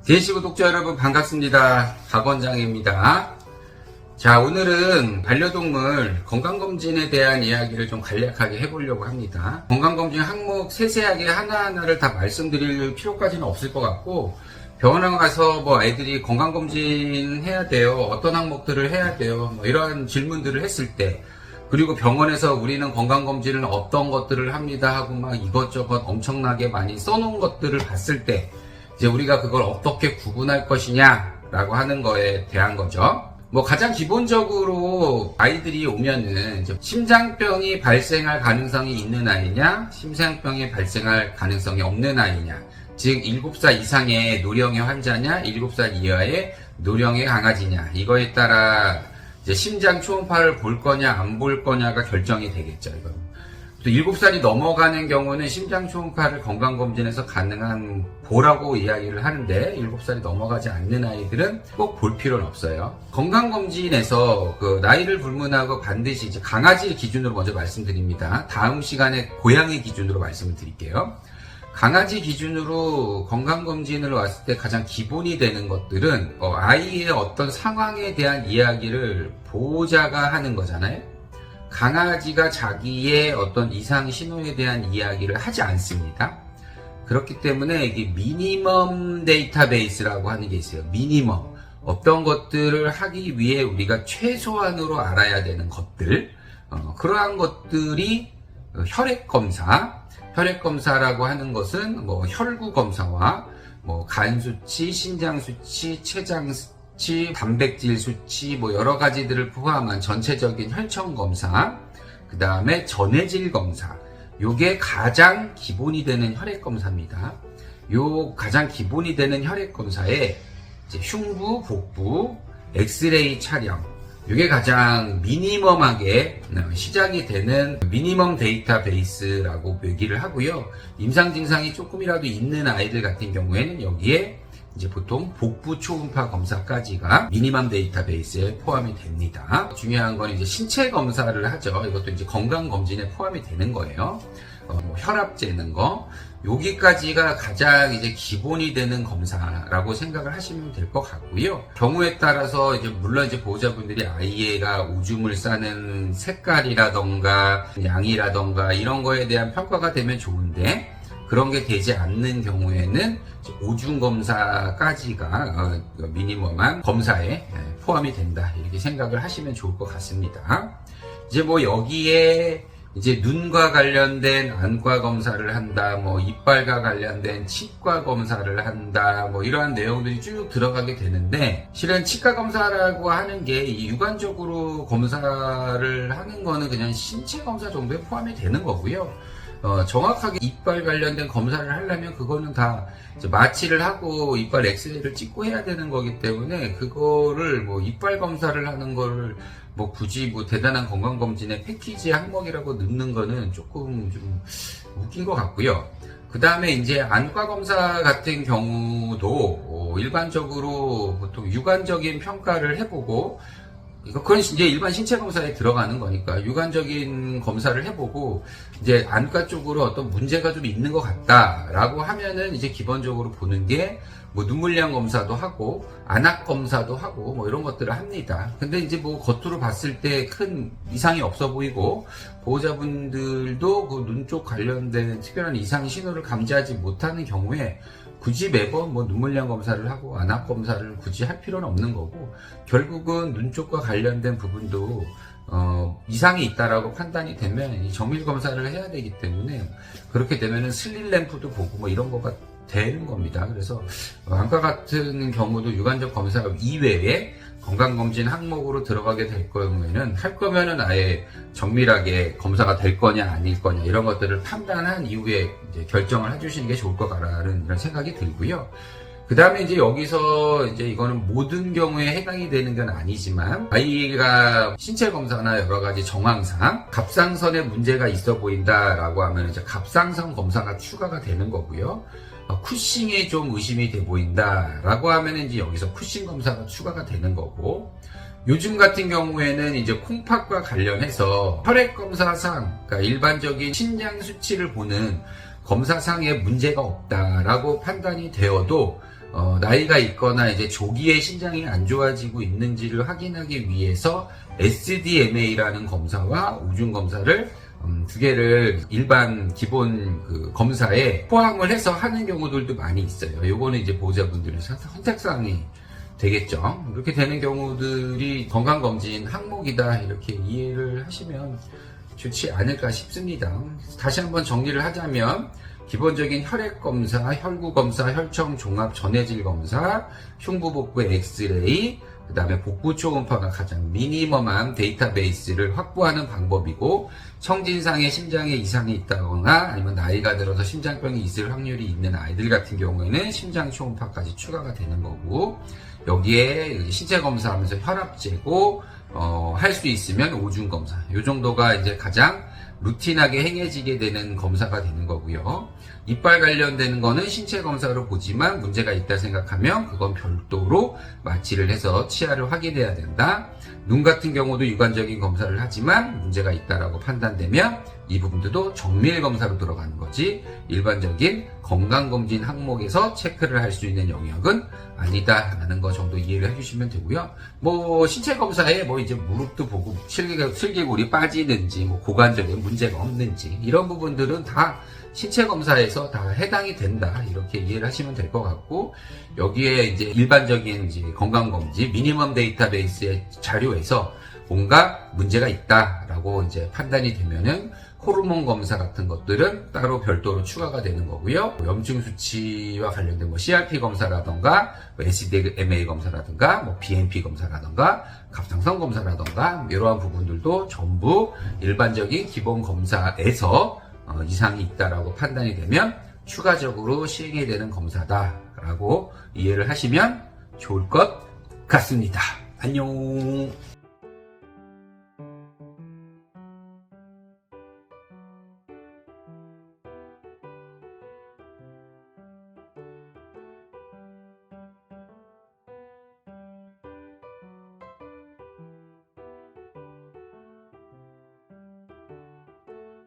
DNC 구독자 여러분 반갑습니다. 박원장입니다. 자, 오늘은 반려동물 건강검진에 대한 이야기를 좀 간략하게 해보려고 합니다. 건강검진 항목 세세하게 하나하나를 다 말씀드릴 필요까지는 없을 것 같고, 병원에 가서 뭐 애들이 건강검진 해야 돼요, 어떤 항목들을 해야 돼요, 뭐 이런 질문들을 했을 때, 그리고 병원에서 우리는 건강검진을 어떤 것들을 합니다 하고 막 이것저것 엄청나게 많이 써놓은 것들을 봤을 때 이제 우리가 그걸 어떻게 구분할 것이냐 라고 하는 거에 대한 거죠. 뭐 가장 기본적으로 아이들이 오면은 이제 심장병이 발생할 가능성이 있는 아이냐, 심장병이 발생할 가능성이 없는 아이냐, 즉 7살 이상의 노령의 환자냐, 7살 이하의 노령의 강아지냐, 이거에 따라 이제 심장 초음파를 볼 거냐 안 볼 거냐가 결정이 되겠죠. 이거. 또 7살이 넘어가는 경우는 심장 초음파를 건강검진에서 가능한 보라고 이야기를 하는데, 7살이 넘어가지 않는 아이들은 꼭 볼 필요는 없어요. 건강검진에서 그 나이를 불문하고 반드시 이제 강아지 기준으로 먼저 말씀드립니다. 다음 시간에 고양이 기준으로 말씀을 드릴게요. 강아지 기준으로 건강검진을 왔을 때 가장 기본이 되는 것들은 아이의 어떤 상황에 대한 이야기를 보호자가 하는 거잖아요. 강아지가 자기의 어떤 이상 신호에 대한 이야기를 하지 않습니다. 그렇기 때문에 이게 미니멈 데이터베이스라고 하는 게 있어요. 미니멈. 어떤 것들을 하기 위해 우리가 최소한으로 알아야 되는 것들. 그러한 것들이 혈액검사. 혈액검사라고 하는 것은 뭐 혈구검사와 뭐 간수치, 신장수치, 췌장수치, 단백질 수치, 뭐 여러 가지들을 포함한 전체적인 혈청검사, 그 다음에 전해질 검사, 요게 가장 기본이 되는 혈액검사입니다. 요 가장 기본이 되는 혈액검사에 이제 흉부, 복부, 엑스레이 촬영, 이게 가장 미니멈하게 시작이 되는 미니멈 데이터베이스라고 얘기를 하고요. 임상 증상이 조금이라도 있는 아이들 같은 경우에는 여기에 이제 보통 복부 초음파 검사까지가 미니멈 데이터베이스에 포함이 됩니다. 중요한 건 이제 신체 검사를 하죠. 이것도 이제 건강 검진에 포함이 되는 거예요. 뭐 혈압 재는 거, 여기까지가 가장 이제 기본이 되는 검사라고 생각을 하시면 될 것 같고요. 경우에 따라서 이제 물론 이제 보호자분들이 아이가 오줌을 싸는 색깔이라던가 양이라던가 이런 거에 대한 평가가 되면 좋은데, 그런 게 되지 않는 경우에는 오줌 검사까지가 미니멈한 검사에 포함이 된다, 이렇게 생각을 하시면 좋을 것 같습니다. 이제 뭐 여기에 이제 눈과 관련된 안과 검사를 한다, 뭐 이빨과 관련된 치과 검사를 한다, 뭐 이러한 내용들이 쭉 들어가게 되는데, 실은 치과 검사라고 하는 게 육안적으로 검사를 하는 거는 그냥 신체 검사 정도에 포함이 되는 거고요. 정확하게 이빨 관련된 검사를 하려면 그거는 다 이제 마취를 하고 이빨 엑스레이를 찍고 해야 되는 거기 때문에, 그거를 뭐 이빨 검사를 하는 거를 뭐 굳이 뭐 대단한 건강검진의 패키지 항목이라고 넣는 거는 조금 좀 웃긴 것 같고요. 그 다음에 이제 안과 검사 같은 경우도 일반적으로 보통 육안적인 평가를 해보고, 그건 이제 일반 신체 검사에 들어가는 거니까 육안적인 검사를 해보고, 이제 안과 쪽으로 어떤 문제가 좀 있는 것 같다라고 하면은 이제 기본적으로 보는 게 뭐 눈물량 검사도 하고 안압 검사도 하고 뭐 이런 것들을 합니다. 근데 이제 뭐 겉으로 봤을 때 큰 이상이 없어 보이고, 보호자분들도 그 눈 쪽 관련된 특별한 이상 신호를 감지하지 못하는 경우에 굳이 매번 뭐 눈물량 검사를 하고 안압 검사를 굳이 할 필요는 없는 거고, 결국은 눈 쪽과 관련된 부분도 이상이 있다라고 판단이 되면 이 정밀 검사를 해야 되기 때문에, 그렇게 되면은 슬릿 램프도 보고 뭐 이런 거가 되는 겁니다. 그래서 안과 같은 경우도 육안적 검사 이외에 건강검진 항목으로 들어가게 될 경우에는, 할 거면은 아예 정밀하게 검사가 될 거냐 아닐 거냐 이런 것들을 판단한 이후에 이제 결정을 해주시는 게 좋을 것 같다는 이런 생각이 들고요. 그 다음에 이제 여기서 이제 이거는 모든 경우에 해당이 되는 건 아니지만, 아이가 신체 검사나 여러 가지 정황상 갑상선에 문제가 있어 보인다라고 하면 이제 갑상선 검사가 추가가 되는 거고요. 쿠싱에 좀 의심이 돼 보인다라고 하면 이제 여기서 쿠싱 검사가 추가가 되는 거고, 요즘 같은 경우에는 이제 콩팥과 관련해서 혈액 검사상, 그러니까 일반적인 신장 수치를 보는 검사상에 문제가 없다라고 판단이 되어도 나이가 있거나 이제 조기에 신장이 안 좋아지고 있는지를 확인하기 위해서 SDMA라는 검사와 오줌 검사를 두 개를 일반 기본 그 검사에 포함을 해서 하는 경우들도 많이 있어요. 요거는 이제 보호자분들의 선택사항이 되겠죠. 이렇게 되는 경우들이 건강검진 항목이다 이렇게 이해를 하시면 좋지 않을까 싶습니다. 다시 한번 정리를 하자면 기본적인 혈액검사, 혈구검사, 혈청 종합 전해질 검사, 흉부 복부의 엑스레이, 그 다음에 복부 초음파가 가장 미니멈한 데이터베이스를 확보하는 방법이고, 청진상에 심장에 이상이 있다거나 아니면 나이가 들어서 심장병이 있을 확률이 있는 아이들 같은 경우에는 심장 초음파까지 추가가 되는 거고, 여기에 신체 검사하면서 혈압 재고 할 수 있으면 오줌 검사, 이 정도가 이제 가장 루틴하게 행해지게 되는 검사가 되는 거고요. 이빨 관련되는 거는 신체 검사로 보지만 문제가 있다 생각하면 그건 별도로 마취를 해서 치아를 확인해야 된다. 눈 같은 경우도 유관적인 검사를 하지만 문제가 있다라고 판단되면 이 부분들도 정밀 검사로 들어가는 거지 일반적인 건강검진 항목에서 체크를 할 수 있는 영역은 아니다라는 거 정도 이해를 해주시면 되고요. 뭐 신체 검사에 뭐 이제 무릎도 보고 슬개골이 빠지는지 뭐 고관절에 문제가 없는지 이런 부분들은 다 신체 검사에서 다 해당이 된다 이렇게 이해를 하시면 될 것 같고, 여기에 이제 일반적인 이제 건강검진 미니멈 데이터베이스의 자료에서 뭔가 문제가 있다라고 이제 판단이 되면은 호르몬 검사 같은 것들은 따로 별도로 추가가 되는 거고요. 염증 수치와 관련된 뭐 CRP 검사라던가 SDMA 검사라던가 뭐 BNP 검사라던가 갑상선 검사라던가 이러한 부분들도 전부 일반적인 기본 검사에서 이상이 있다라고 판단이 되면 추가적으로 시행이 되는 검사다라고 이해를 하시면 좋을 것 같습니다. 안녕.